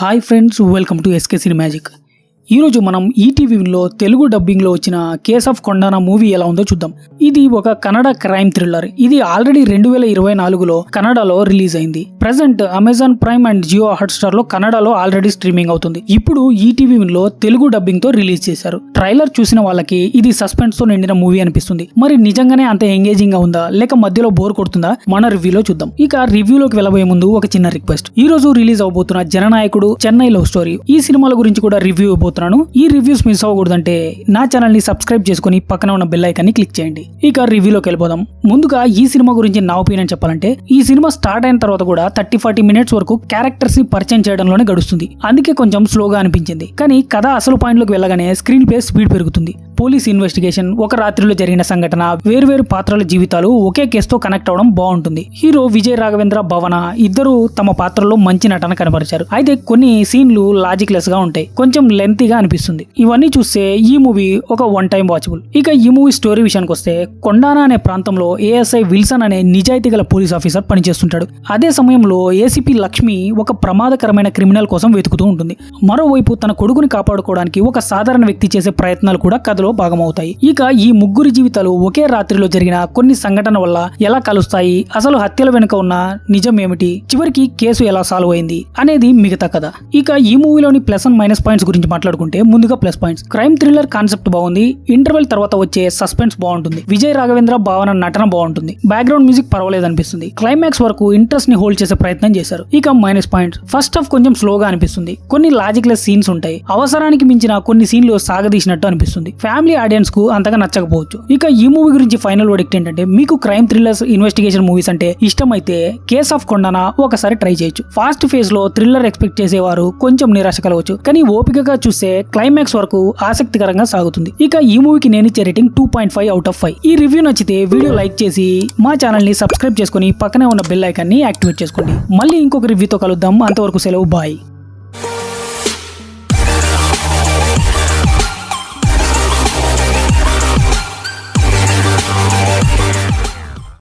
Hi friends, welcome to SK Cinemagic. ఈరోజు మనం ఈటీవీలో తెలుగు డబ్బింగ్లో వచ్చిన కేస్ ఆఫ్ కొండానా మూవీ ఎలా ఉందో చూద్దాం. ఇది ఒక కన్నడ క్రైమ్ థ్రిల్లర్. ఇది ఆల్రెడీ 2024లో కన్నడలో రిలీజ్ అయింది. Present Amazon Prime and Jio Hotstar లో కన్నడలో ఆల్రెడీ స్ట్రీమింగ్ అవుతుంది. ఇప్పుడు ఈటీవీలో తెలుగు డబ్బింగ్ తో రిలీజ్ చేశారు. ట్రైలర్ చూసిన వాళ్ళకి ఇది సస్పెన్స్ తో నిండిన మూవీ అనిపిస్తుంది. మరి నిజంగానే అంత ఎంగేజింగ్ గా ఉందా లేక మధ్యలో బోర్ కొడుతుందా మన రివ్యూలో చూద్దాం. ఇక రివ్యూలోకి వెళ్ళబోయే ముందు ఒక చిన్న రిక్వెస్ట్. ఈ రోజు రిలీజ్ అవబోతున్న జననాయకుడు, చెన్నై లవ్ స్టోరీ ఈ సినిమాల గురించి కూడా రివ్యూ ఇవ్వబోతున్నాను. ఈ రివ్యూస్ మిస్ అవ్వకూడదంటే నా ఛానల్ ని సబ్స్క్రైబ్ చేసుకుని పక్కన ఉన్న బెల్ ఐకాన్ ని క్లిక్ చేయండి. ఇక రివ్యూలోకి వెళ్ళిపోదాం. ముందుగా ఈ సినిమా గురించి నా ఒపీనియన్ చెప్పాలంటే, ఈ సినిమా స్టార్ట్ అయిన తర్వాత కూడా 30-40 మినిట్స్ వరకు క్యారెక్టర్స్ ని పరిచయం చేయడంలోనే గడుస్తుంది. అందుకే కొంచెం స్లోగా అనిపించింది. కానీ కథ అసలు పాయింట్ లోకి వెళ్ళగానే స్క్రీన్ ప్లే స్పీడ్ పెరుగుతుంది. పోలీస్ ఇన్వెస్టిగేషన్, ఒక రాత్రిలో జరిగిన సంఘటన, వేరువేరు పాత్రల జీవితాలు ఒకే కేసుతో కనెక్ట్ అవడం బాగుంటుంది. హీరో విజయ్ రాఘవేంద్ర, భవన ఇద్దరు తమ పాత్రలో మంచి నటన కనబరిచారు. అయితే కొన్ని సీన్లు లాజిక్ లెస్ గా ఉంటాయి, కొంచెం లెంతీగా అనిపిస్తుంది. ఇవన్నీ చూస్తే ఈ మూవీ ఒక వన్ టైం వాచబుల్. ఇక ఈ మూవీ స్టోరీ విషయానికి వస్తే, కొండానా అనే ప్రాంతంలో ఏఎస్ఐ విల్సన్ అనే నిజాయితీ గల పోలీస్ ఆఫీసర్ పనిచేస్తుంటాడు. అదే సమయంలో ఏసీపీ లక్ష్మి ఒక ప్రమాదకరమైన క్రిమినల్ కోసం వెతుకుతూ ఉంటుంది. మరోవైపు తన కొడుకుని కాపాడుకోవడానికి ఒక సాధారణ వ్యక్తి చేసే ప్రయత్నాలు కూడా కథలో భాగమవుతాయి. ఇక ఈ ముగ్గురి జీవితాలు ఒకే రాత్రిలో జరిగిన కొన్ని సంఘటన వల్ల ఎలా కలుస్తాయి, అసలు హత్యల వెనుక ఉన్న నిజం ఏమిటి, చివరికి కేసు ఎలా సాల్వ్ అయింది అనేది మిగతా కథ. ఇక ఈ మూవీలోని ప్లస్ అండ్ మైనస్ పాయింట్స్ గురించి మాట్లాడుకుంటే, ముందుగా plus points. Crime thriller concept బాగుంది. ఇంటర్వెల్ తర్వాత వచ్చే సస్పెన్స్ బాగుంటుంది. విజయ్ రాఘవేంద్ర, భావన నటన బాగుంటుంది. బ్యాక్గ్రౌండ్ మ్యూజిక్ పర్వాలేదు అనిపిస్తుంది. క్లైమాక్స్ వరకు ఇంట్రెస్ట్ ని హోల్డ్ చేసే ప్రయత్నం చేశారు. ఇక మైనస్ పాయింట్స్, ఫస్ట్ హాఫ్ కొంచెం స్లోగా అనిపిస్తుంది. కొన్ని లాజిక్ లెస్ సీన్స్ ఉంటాయి. అవసరానికి మించిన కొన్ని సీన్లు సాగదీసినట్టు అనిపిస్తుంది. ఫ్యామిలీ ఆడియన్స్ కు అంతగా నచ్చకపోవచ్చు. ఇక ఈ మూవీ గురించి ఫైనల్ వర్డిక్ట్ ఏంటంటే, మీకు క్రైమ్ థ్రిల్లర్స్, ఇన్వెస్టిగేషన్ మూవీస్ అంటే ఇష్టమైతే కేస్ ఆఫ్ కొండానా ఒకసారి ట్రై చేయొచ్చు. ఫాస్ట్ ఫేజ్ లో థ్రిల్లర్ ఎక్స్పెక్ట్ చేసేవారు కొంచెం నిరాశ కలవచ్చు. కానీ ఓపికగా చూస్తే క్లైమాక్స్ వరకు ఆసక్తికరంగా సాగుతుంది. ఇక ఈ మూవీకి నేను ఇచ్చే రేటింగ్ 2.5/5. ఈ రివ్యూ నచ్చితే వీడియో లైక్ చేసి మా ఛానల్ ని సబ్స్క్రైబ్ చేసుకుని పక్కనే ఉన్న బెల్ ఐకాన్ ని యాక్టివేట్ చేసుకోండి. మళ్ళీ ఇంకొక రివ్యూతో కలుద్దాం. అంతవరకు సెలవు, బాయ్.